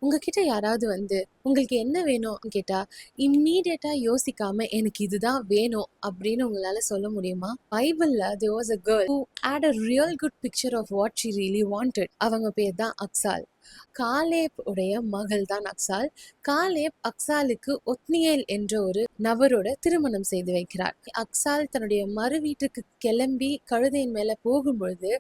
உங்ககிட்ட யாராவது வந்து உங்களுக்கு என்ன வேணும் கேட்டா இம்மீடியட்டா யோசிக்காம எனக்கு இதுதான் வேணும் அப்படின்னு உங்களால சொல்ல முடியுமா? பைபிள்ல there was a girl who had a real good picture of what she really wanted. அவங்க பேர் தான் அக்சால். காலேப் உடைய மகள் தான் அக்சால். காலேப் அக்சாலுக்கு ஒத்னியேல் என்ற ஒரு நபரோட திருமணம் செய்து வைக்கிறார். அக்சால் தன்னுடைய மறு வீட்டுக்கு கிளம்பி கழுதையின் மேல போகும்பொழுது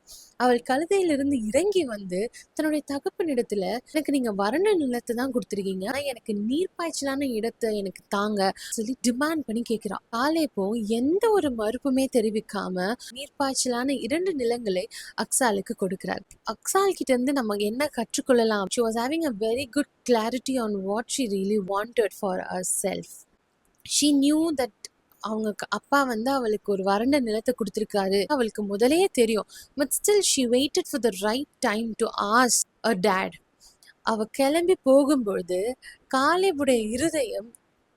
அவள் கழுதையிலிருந்து இறங்கி வந்து தன்னுடைய தகப்பனிடத்துல எனக்கு நீங்க வறண்ட நிலத்தை தான் கொடுத்துருக்கீங்க, எனக்கு நீர்ப்பாய்ச்சலான இடத்தை எனக்கு தாங்க சொல்லி டிமாண்ட் பண்ணி கேட்கிறா. காலேப்போ எந்த ஒரு மறுப்புமே தெரிவிக்காம நீர்ப்பாய்ச்சலான 2 நிலங்களை அக்சாலுக்கு கொடுக்கிறார். அக்சால் கிட்ட இருந்து நம்ம என்ன கற்றுக்கொள்ளலாம்? She was having a very good clarity on what she really wanted for herself. She knew that அவங்க அப்பா வந்து அவளுக்கு ஒரு வறண்ட நிலத்தை கொடுத்துருக்காரு, அவளுக்கு முதலே தெரியும். But still she weighted for the right time to ask a date. அவ கிளம்பி போகும்பொழுது காலேபுடைய இருதயம்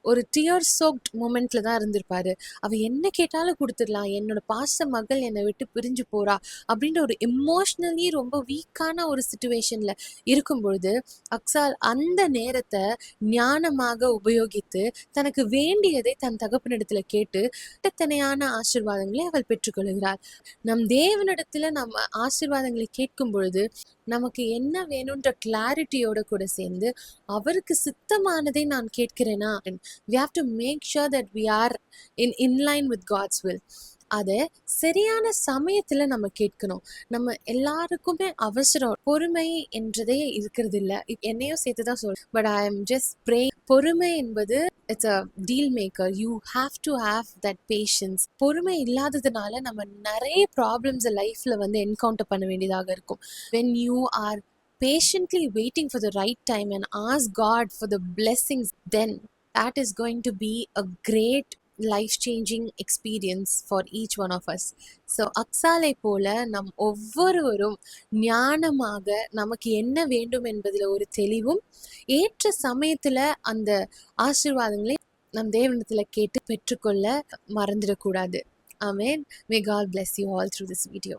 ஒரு டியர் சோக்ட் மூமெண்ட்ல தான் இருந்திருப்பாரு. அவ என்ன கேட்டாலும் கொடுத்துடலாம், என்னோட பாச மகள் என்னை விட்டு பிரிஞ்சு போறா அப்படின்ற ஒரு எமோஷ்னலி ரொம்ப வீக்கான ஒரு சிச்சுவேஷன்ல இருக்கும் பொழுது அக்சால் அந்த நேரத்தை ஞானமாக உபயோகித்து தனக்கு வேண்டியதை தன் தகப்பனிடத்துல கேட்டு தனியான ஆசீர்வாதங்களை அவள் பெற்றுக்கொள்கிறாள். நம் தேவனிடத்துல நம்ம ஆசீர்வாதங்களை கேட்கும் பொழுது நமக்கு என்ன வேணும்ன்ற கிளாரிட்டியோட கூட சேர்ந்து அவருக்கு சித்தமானதை நான் கேட்கிறேனா, we have to make sure that we are in line with God's will. அதை சரியான சமயத்துல நம்ம கேட்கணும். நம்ம எல்லாருக்குமே அவசரம், பொறுமை என்றதே இருக்கிறது இல்ல. என்னையும் சேர்த்துதான் சொல்றேன். But I am just pray. பொறுமை என்பது it's a deal maker. You have to have that patience. பொறுமை இல்லாததுனால நம்ம நிறைய ப்ராப்ளம்ஸ் லைஃப்ல வந்து என்கவுண்டர் பண்ண வேண்டியதாக இருக்கும். when you are patiently waiting for the right time and ask God for the blessings, then that is going to be a great life-changing experience for each one of us. So actually போல நம் ஒவ்வொருவரும் ஞானமாக நமக்கு என்ன வேண்டும் என்பதில் ஒரு தெளிவும், ஏற்ற சமயத்தில் அந்த ஆசீர்வாதங்களை நம் தேவனிடத்தில் கேட்டு பெற்றுக்கொள்ள மறந்துடக்கூடாது. Amen. May God bless you all through this video.